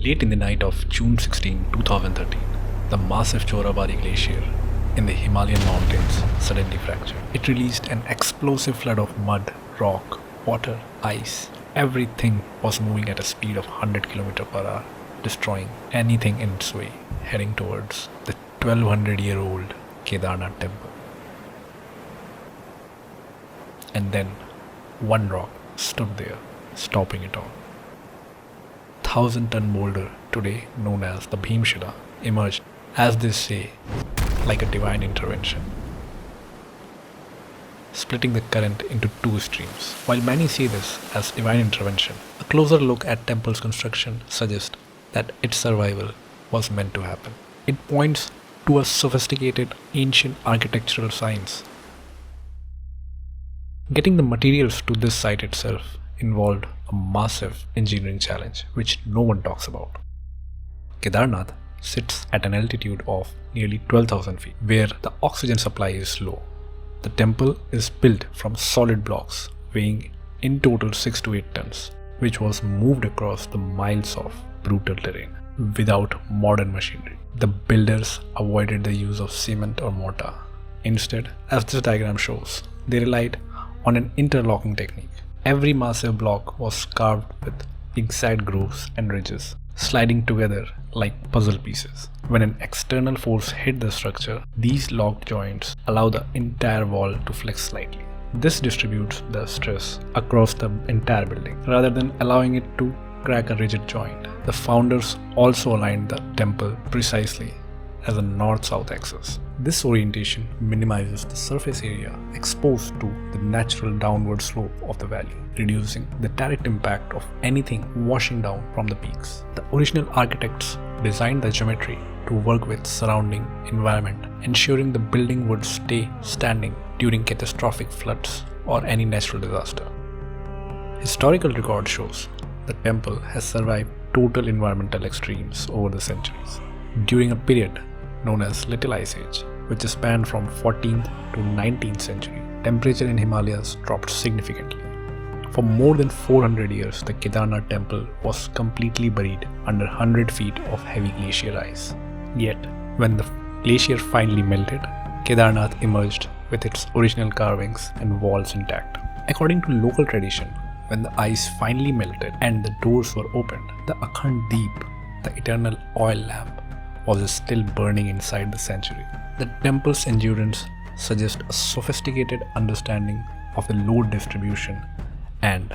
Late in the night of June 16, 2013, the massive Chorabari Glacier in the Himalayan mountains suddenly fractured. It released an explosive flood of mud, rock, water, ice. Everything was moving at a speed of 100 km per hour, destroying anything in its way, heading towards the 1200-year-old Kedarnath temple. And then one rock stood there, stopping it all. 1,000-ton boulder, today known as the Bhimshila, emerged, as they say, like a divine intervention, splitting the current into two streams. While many see this as divine intervention, a closer look at temple's construction suggests that its survival was meant to happen. It points to a sophisticated ancient architectural science. Getting the materials to this site itself involved a massive engineering challenge which no one talks about. Kedarnath sits at an altitude of nearly 12,000 feet, where the oxygen supply is low. The temple is built from solid blocks weighing in total 6 to 8 tons, which was moved across the miles of brutal terrain without modern machinery. The builders avoided the use of cement or mortar. Instead, as this diagram shows, they relied on an interlocking technique. Every massive block was carved with exact grooves and ridges, sliding together like puzzle pieces. When an external force hit the structure, these locked joints allow the entire wall to flex slightly. This distributes the stress across the entire building, rather than allowing it to crack a rigid joint. The founders also aligned the temple precisely as a north-south axis. This orientation minimizes the surface area exposed to the natural downward slope of the valley, reducing the direct impact of anything washing down from the peaks. The original architects designed the geometry to work with surrounding environment, ensuring the building would stay standing during catastrophic floods or any natural disaster. Historical record shows the temple has survived total environmental extremes over the centuries. During a period known as Little Ice Age, which spanned from 14th to 19th century, temperature in Himalayas dropped significantly. For more than 400 years, the Kedarnath temple was completely buried under 100 feet of heavy glacier ice. Yet, when the glacier finally melted, Kedarnath emerged with its original carvings and walls intact. According to local tradition, when the ice finally melted and the doors were opened, the Akhand Deep, the eternal oil lamp, was still burning inside the sanctuary. The temple's endurance suggests a sophisticated understanding of the load distribution and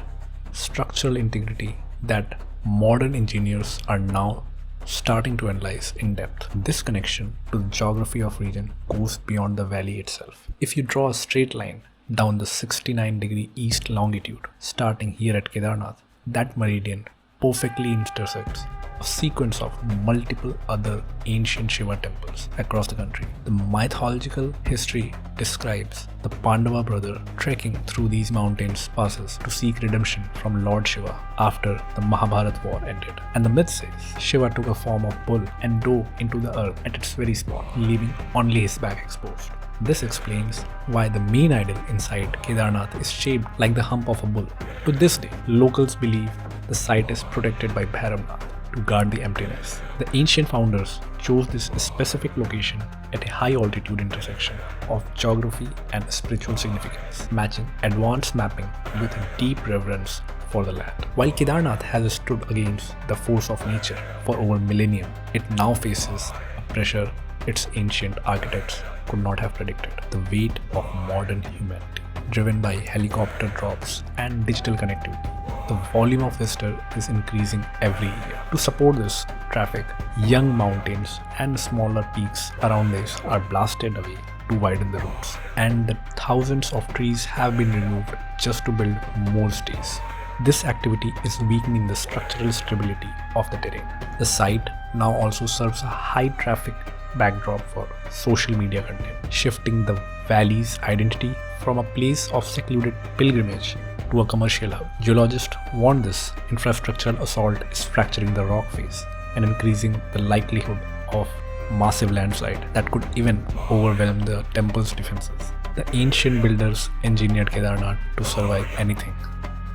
structural integrity that modern engineers are now starting to analyze in depth. This connection to the geography of region goes beyond the valley itself. If you draw a straight line down the 69-degree east longitude, starting here at Kedarnath, that meridian perfectly intersects a sequence of multiple other ancient Shiva temples across the country. The mythological history describes the Pandava brother trekking through these mountains passes to seek redemption from Lord Shiva after the Mahabharata war ended. And the myth says Shiva took a form of bull and dove into the earth at its very spot, leaving only his back exposed. This explains why the main idol inside Kedarnath is shaped like the hump of a bull. To this day, locals believe the site is protected by Bhairavnath to guard the emptiness. The ancient founders chose this specific location at a high altitude intersection of geography and spiritual significance, matching advanced mapping with a deep reverence for the land. While Kedarnath has stood against the force of nature for over millennia, it now faces a pressure its ancient architects could not have predicted. The weight of modern humanity, driven by helicopter drops and digital connectivity. The volume of visitors is increasing every year. To support this traffic, young mountains and smaller peaks around this are blasted away to widen the routes, and the thousands of trees have been removed just to build more stays. This activity is weakening the structural stability of the terrain. The site now also serves a high traffic backdrop for social media content, shifting the valley's identity from a place of secluded pilgrimage to a commercial hub. Geologists warn this infrastructural assault is fracturing the rock face and increasing the likelihood of massive landslide that could even overwhelm the temple's defenses. The ancient builders engineered Kedarnath to survive anything,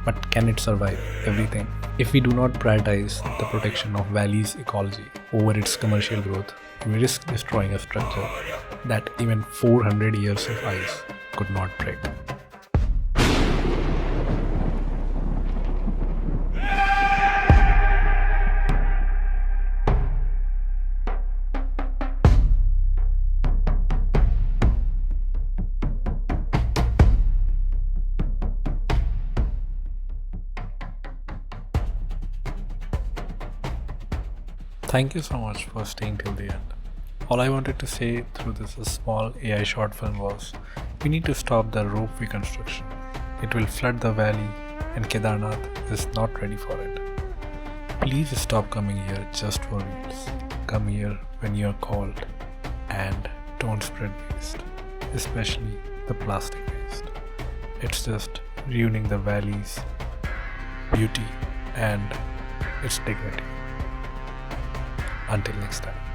But can it survive everything? If we do not prioritize the protection of Valley's ecology over its commercial growth, we risk destroying a structure that even 400 years of ice could not break. Thank you so much for staying till the end. All I wanted to say through this small AI short film was, we need to stop the rope reconstruction. It will flood the valley and Kedarnath is not ready for it. Please stop coming here just for reels. Come here when you are called, and don't spread waste, especially the plastic waste. It's just ruining the valley's beauty and its dignity. Until next time.